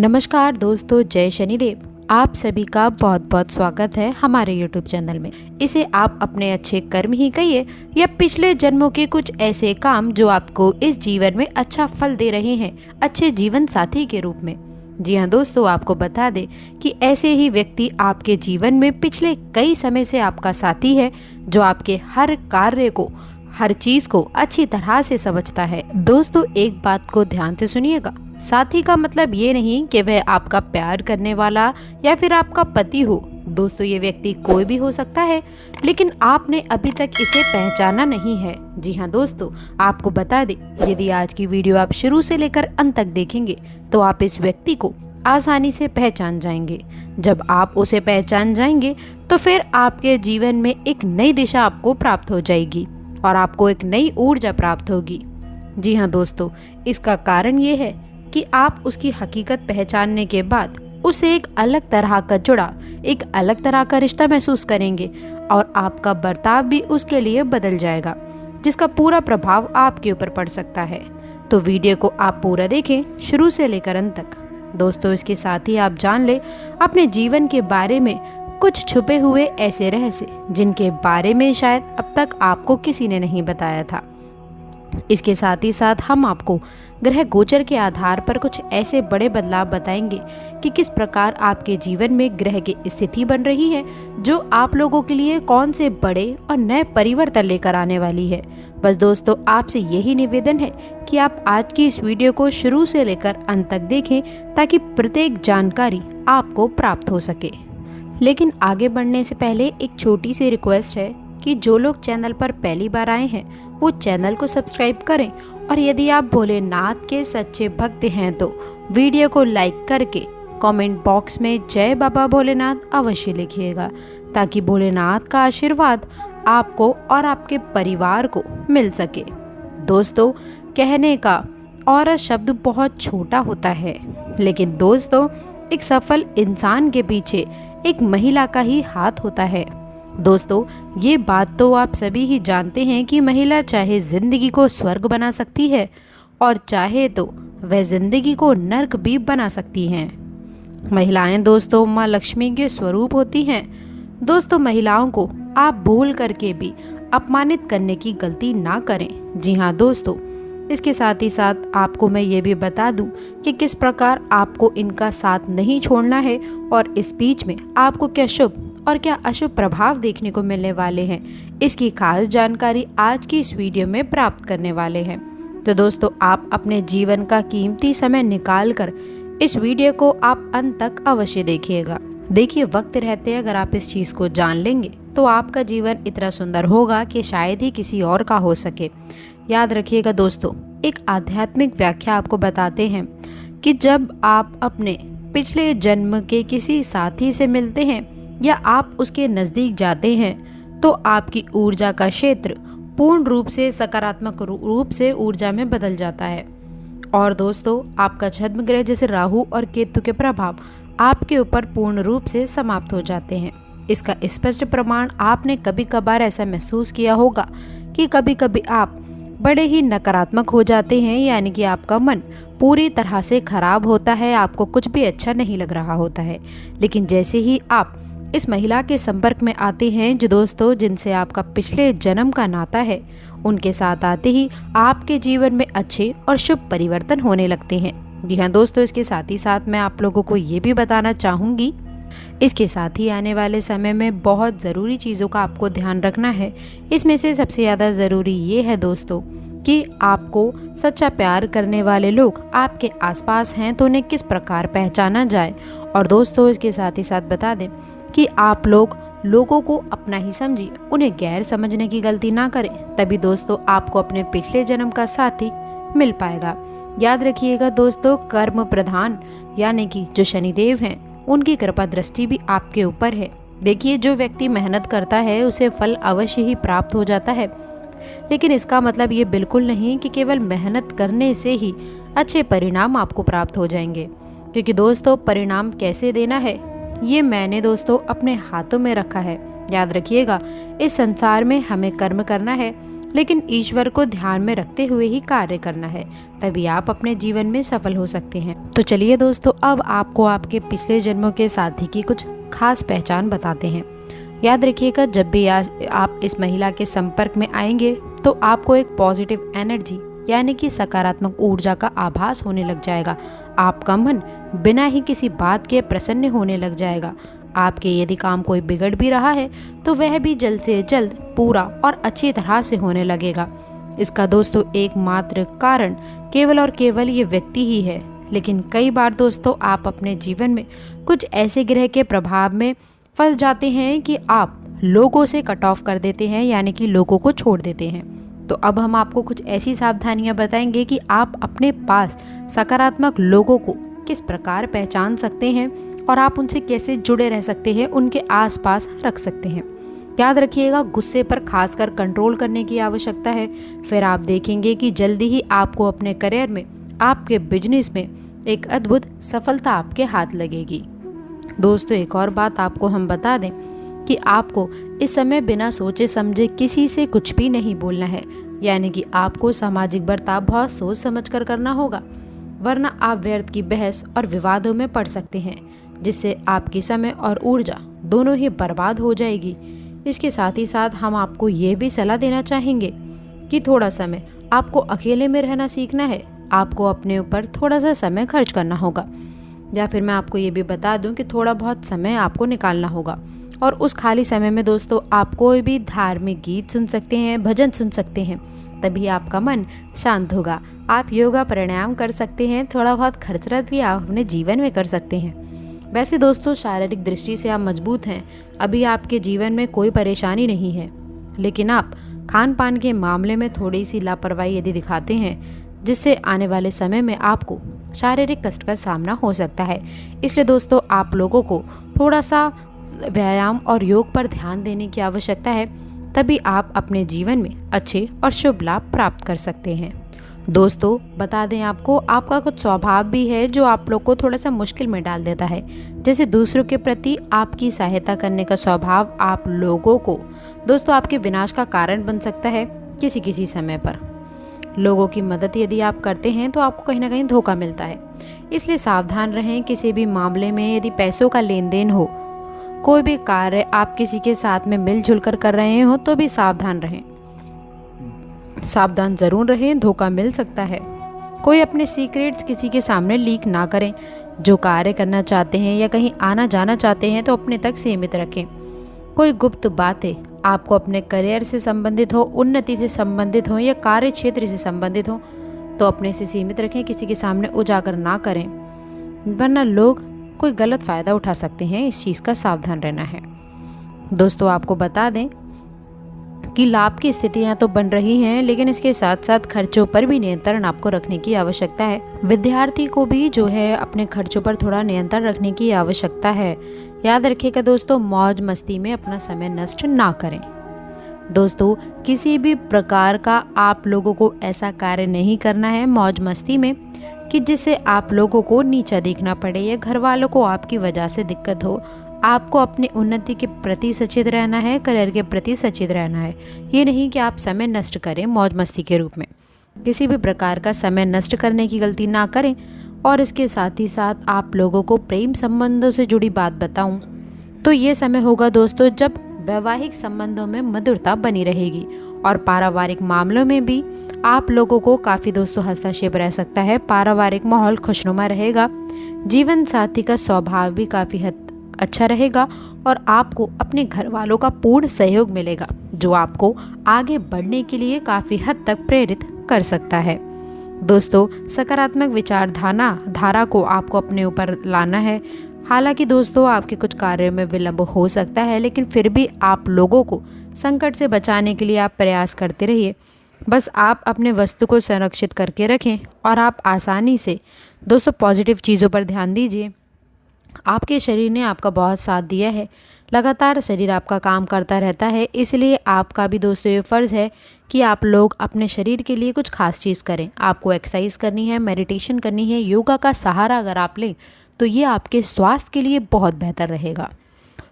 नमस्कार दोस्तों, जय शनिदेव। आप सभी का बहुत बहुत स्वागत है हमारे YouTube चैनल में। इसे आप अपने अच्छे कर्म ही कहिए या पिछले जन्मों के कुछ ऐसे काम जो आपको इस जीवन में अच्छा फल दे रहे हैं, अच्छे जीवन साथी के रूप में। जी हाँ दोस्तों, आपको बता दें कि ऐसे ही व्यक्ति आपके जीवन में पिछले कई समय से आपका साथी है, जो आपके हर कार्य को, हर चीज को अच्छी तरह से समझता है। दोस्तों, एक बात को ध्यान से सुनिएगा। साथी का मतलब ये नहीं कि वह आपका प्यार करने वाला या फिर आपका पति हो। दोस्तों, ये व्यक्ति कोई भी हो सकता है, लेकिन आपने अभी तक इसे पहचाना नहीं है। जी हाँ दोस्तों, आपको बता दें, यदि आज की वीडियो आप शुरू से लेकर अंत तक देखेंगे तो आप इस व्यक्ति को आसानी से पहचान जाएंगे। जब आप उसे पहचान जाएंगे तो फिर आपके जीवन में एक नई दिशा आपको प्राप्त हो जाएगी और आपको एक नई ऊर्जा प्राप्त होगी। जी हाँ दोस्तों, इसका कारण ये है कि आप उसकी हकीकत पहचानने के बाद उसे एक अलग तरह का जुड़ा, एक अलग तरह का रिश्ता महसूस करेंगे और आपका बर्ताव भी उसके लिए बदल जाएगा, जिसका पूरा प्रभाव आपके ऊपर पड़ सकता है। तो वीडियो को आप पूरा देखें, शुरू से लेकर अंत तक। दोस्तों, इसके साथ ही आप जान ले अपने जीवन के बारे में कुछ छुपे हुए ऐसे रहस्य, जिनके बारे में शायद अब तक आपको किसी ने नहीं बताया था। इसके साथ ही साथ हम आपको ग्रह गोचर के आधार पर कुछ ऐसे बड़े बदलाव बताएंगे कि किस प्रकार आपके जीवन में ग्रह की स्थिति बन रही है, जो आप लोगों के लिए कौन से बड़े और नए परिवर्तन लेकर आने वाली है। बस दोस्तों, आपसे यही निवेदन है कि आप आज की इस वीडियो को शुरू से लेकर अंत तक देखें, ताकि प्रत्येक जानकारी आपको प्राप्त हो सके। लेकिन आगे बढ़ने से पहले एक छोटी सी रिक्वेस्ट है कि जो लोग चैनल पर पहली बार आए हैं वो चैनल को सब्सक्राइब करें, और यदि आप भोलेनाथ के सच्चे भक्त हैं तो वीडियो को लाइक करके कमेंट बॉक्स में जय बाबा भोलेनाथ अवश्य लिखिएगा, ताकि भोलेनाथ का आशीर्वाद आपको और आपके परिवार को मिल सके। दोस्तों, कहने का औरत शब्द बहुत छोटा होता है, लेकिन दोस्तों, एक सफल इंसान के पीछे एक महिला का ही हाथ होता है। दोस्तों, ये बात तो आप सभी ही जानते हैं कि महिला चाहे जिंदगी को स्वर्ग बना सकती है और चाहे तो वह जिंदगी को नर्क भी बना सकती हैं। महिलाएं दोस्तों माँ लक्ष्मी के स्वरूप होती हैं। दोस्तों, महिलाओं को आप भूल करके भी अपमानित करने की गलती ना करें। जी हाँ दोस्तों, इसके साथ ही साथ आपको मैं ये भी बता दूं कि किस प्रकार आपको इनका साथ नहीं छोड़ना है और इस बीच में आपको क्या शुभ और क्या अशुभ प्रभाव देखने को मिलने वाले हैं, इसकी खास जानकारी आज की इस वीडियो में प्राप्त करने वाले हैं। तो दोस्तों, आप अपने जीवन का कीमती समय निकाल कर इस वीडियो को आप अंत तक अवश्य देखिएगा। देखिए, वक्त रहते अगर आप इस चीज को जान लेंगे तो आपका जीवन इतना सुंदर होगा कि शायद ही किसी और का हो सके। याद रखिएगा दोस्तों, एक आध्यात्मिक व्याख्या आपको बताते हैं कि जब आप अपने पिछले जन्म के किसी साथी से मिलते हैं या आप उसके नजदीक जाते हैं तो आपकी ऊर्जा का क्षेत्र पूर्ण रूप से सकारात्मक रूप से ऊर्जा में बदल जाता है। और दोस्तों, आपका छद्म ग्रह जैसे राहु और केतु के प्रभाव आपके ऊपर पूर्ण रूप से समाप्त हो जाते हैं। इसका स्पष्ट प्रमाण आपने कभी कभार ऐसा महसूस किया होगा कि कभी कभी आप बड़े ही नकारात्मक हो जाते हैं, यानी कि आपका मन पूरी तरह से खराब होता है, आपको कुछ भी अच्छा नहीं लग रहा होता है। लेकिन जैसे ही आप इस महिला के संपर्क में आते हैं, जो दोस्तों जिनसे आपका पिछले जन्म का नाता है, उनके साथ आते ही आपके जीवन में अच्छे और शुभ परिवर्तन होने लगते हैं। जी हाँ दोस्तों, इसके साथ ही साथ मैं आप लोगों को ये भी बताना चाहूँगी, इसके साथ ही आने वाले समय में बहुत ज़रूरी चीज़ों का आपको ध्यान रखना है। इसमें से सबसे ज़्यादा ज़रूरी ये है दोस्तों कि आपको सच्चा प्यार करने वाले लोग आपके आसपास हैं तो उन्हें किस प्रकार पहचाना जाए। और दोस्तों, इसके साथ ही साथ बता दें कि आप लोगों को अपना ही समझिए, उन्हें गैर समझने की गलती ना करें, तभी दोस्तों आपको अपने पिछले जन्म का साथी मिल पाएगा। याद रखिएगा दोस्तों, कर्म प्रधान यानी कि जो शनिदेव हैं, उनकी कृपा दृष्टि भी आपके ऊपर है। देखिए, जो व्यक्ति मेहनत करता है उसे फल अवश्य ही प्राप्त हो जाता है, लेकिन इसका मतलब ये बिल्कुल नहीं कि केवल मेहनत करने से ही अच्छे परिणाम आपको प्राप्त हो जाएंगे। क्योंकि दोस्तों, परिणाम कैसे देना है ये मैंने दोस्तों अपने हाथों में रखा है। याद रखिएगा, इस संसार में हमें कर्म करना है लेकिन ईश्वर को ध्यान में रखते हुए ही कार्य करना है, तभी आप अपने जीवन में सफल हो सकते हैं। तो चलिए दोस्तों, अब आपको आपके पिछले जन्मों के साथी की कुछ खास पहचान बताते हैं। याद रखिएगा, जब भी आप इस महिला के संपर्क में आएंगे तो आपको एक पॉजिटिव एनर्जी यानी कि सकारात्मक ऊर्जा का आभास होने लग जाएगा। आपका मन बिना ही किसी बात के प्रसन्न होने लग जाएगा। आपके यदि काम कोई बिगड़ भी रहा है तो वह भी जल्द से जल्द पूरा और अच्छी तरह से होने लगेगा। इसका दोस्तों एकमात्र कारण केवल और केवल ये व्यक्ति ही है। लेकिन कई बार दोस्तों आप अपने जीवन में कुछ ऐसे ग्रह के प्रभाव में फंस जाते हैं कि आप लोगों से कट ऑफ कर देते हैं, यानी कि लोगों को छोड़ देते हैं। तो अब हम आपको कुछ ऐसी सावधानियां बताएंगे कि आप अपने पास सकारात्मक लोगों को किस प्रकार पहचान सकते हैं और आप उनसे कैसे जुड़े रह सकते हैं, उनके आसपास रख सकते हैं। याद रखिएगा, गुस्से पर खासकर कंट्रोल करने की आवश्यकता है। फिर आप देखेंगे कि जल्दी ही आपको अपने करियर में, आपके बिजनेस में एक अद्भुत सफलता आपके हाथ लगेगी। दोस्तों एक और बात आपको हम बता दें कि आपको इस समय बिना सोचे समझे किसी से कुछ भी नहीं बोलना है, यानी कि आपको सामाजिक बर्ताव बहुत सोच समझ कर करना होगा, वरना आप व्यर्थ की बहस और विवादों में पड़ सकते हैं, जिससे आपकी समय और ऊर्जा दोनों ही बर्बाद हो जाएगी। इसके साथ ही साथ हम आपको ये भी सलाह देना चाहेंगे कि थोड़ा समय आपको अकेले में रहना सीखना है। आपको अपने ऊपर थोड़ा सा समय खर्च करना होगा, या फिर मैं आपको ये भी बता दूं कि थोड़ा बहुत समय आपको निकालना होगा। और उस खाली समय में दोस्तों आप कोई भी धार्मिक गीत सुन सकते हैं, भजन सुन सकते हैं, तभी आपका मन शांत होगा। आप योगा प्राणायाम कर सकते हैं, थोड़ा बहुत खर्चरत भी आप अपने जीवन में कर सकते हैं। वैसे दोस्तों शारीरिक दृष्टि से आप मजबूत हैं, अभी आपके जीवन में कोई परेशानी नहीं है, लेकिन आप खान पान के मामले में थोड़ी सी लापरवाही यदि दिखाते हैं, जिससे आने वाले समय में आपको शारीरिक कष्ट का सामना हो सकता है। इसलिए दोस्तों आप लोगों को थोड़ा सा व्यायाम और योग पर ध्यान देने की आवश्यकता है, तभी आप अपने जीवन में अच्छे और शुभ लाभ प्राप्त कर सकते हैं। दोस्तों बता दें आपको, आपका कुछ स्वभाव भी है जो आप लोग को थोड़ा सा मुश्किल में डाल देता है। जैसे दूसरों के प्रति आपकी सहायता करने का स्वभाव आप लोगों को दोस्तों आपके विनाश का कारण बन सकता है। किसी किसी समय पर लोगों की मदद यदि आप करते हैं तो आपको कहीं ना कहीं धोखा मिलता है, इसलिए सावधान रहें। किसी भी मामले में यदि पैसों का लेन देन हो, कोई भी कार्य आप किसी के साथ में मिलजुल कर रहे हो, तो भी सावधान रहें, सावधान जरूर रहें, धोखा मिल सकता है। कोई अपने सीक्रेट्स किसी के सामने लीक ना करें। जो कार्य करना चाहते हैं या कहीं आना जाना चाहते हैं तो अपने तक सीमित रखें। कोई गुप्त बातें आपको अपने करियर से संबंधित हो, उन्नति से संबंधित हो या कार्य क्षेत्र से संबंधित हो, तो अपने से सीमित रखें, किसी के सामने उजागर ना करें, वरना लोग कोई गलत फ़ायदा उठा सकते हैं। इस चीज़ का सावधान रहना है। दोस्तों आपको बता दें कि लाभ की स्थितियां तो बन रही हैं, लेकिन इसके साथ साथ खर्चों पर भी नियंत्रण आपको रखने की आवश्यकता है। विद्यार्थी को भी जो है अपने खर्चों पर थोड़ा नियंत्रण रखने की आवश्यकता है। याद रखिएगा दोस्तों, मौज मस्ती में अपना समय नष्ट ना करें। दोस्तों किसी भी प्रकार का आप लोगों को ऐसा कार्य नहीं करना है मौज मस्ती में कि जिससे आप लोगों को नीचा देखना पड़े या घर वालों को आपकी वजह से दिक्कत हो। आपको अपनी उन्नति के प्रति सचेत रहना है, करियर के प्रति सचेत रहना है। ये नहीं कि आप समय नष्ट करें मौज मस्ती के रूप में। किसी भी प्रकार का समय नष्ट करने की गलती ना करें। और इसके साथ ही साथ आप लोगों को प्रेम संबंधों से जुड़ी बात बताऊं तो ये समय होगा दोस्तों जब वैवाहिक संबंधों में मधुरता बनी रहेगी और पारिवारिक मामलों में भी आप लोगों को काफ़ी दोस्तों हस्तक्षेप रह सकता है। पारिवारिक माहौल खुशनुमा रहेगा, जीवन साथी का स्वभाव भी काफ़ी हद अच्छा रहेगा और आपको अपने घर वालों का पूर्ण सहयोग मिलेगा, जो आपको आगे बढ़ने के लिए काफ़ी हद तक प्रेरित कर सकता है। दोस्तों सकारात्मक विचारधारा को आपको अपने ऊपर लाना है। हालांकि दोस्तों आपके कुछ कार्यों में विलंब हो सकता है, लेकिन फिर भी आप लोगों को संकट से बचाने के लिए आप प्रयास करते रहिए। बस आप अपने वस्तु को संरक्षित करके रखें और आप आसानी से दोस्तों पॉजिटिव चीज़ों पर ध्यान दीजिए। आपके शरीर ने आपका बहुत साथ दिया है, लगातार शरीर आपका काम करता रहता है, इसलिए आपका भी दोस्तों ये फ़र्ज़ है कि आप लोग अपने शरीर के लिए कुछ खास चीज़ करें। आपको एक्सरसाइज करनी है, मेडिटेशन करनी है, योगा का सहारा अगर आप लें तो ये आपके स्वास्थ्य के लिए बहुत बेहतर रहेगा।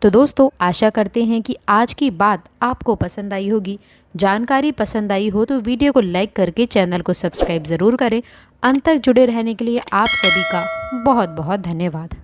तो दोस्तों आशा करते हैं कि आज की बात आपको पसंद आई होगी। जानकारी पसंद आई हो तो वीडियो को लाइक करके चैनल को सब्सक्राइब ज़रूर करें। अंत तक जुड़े रहने के लिए आप सभी का बहुत बहुत धन्यवाद।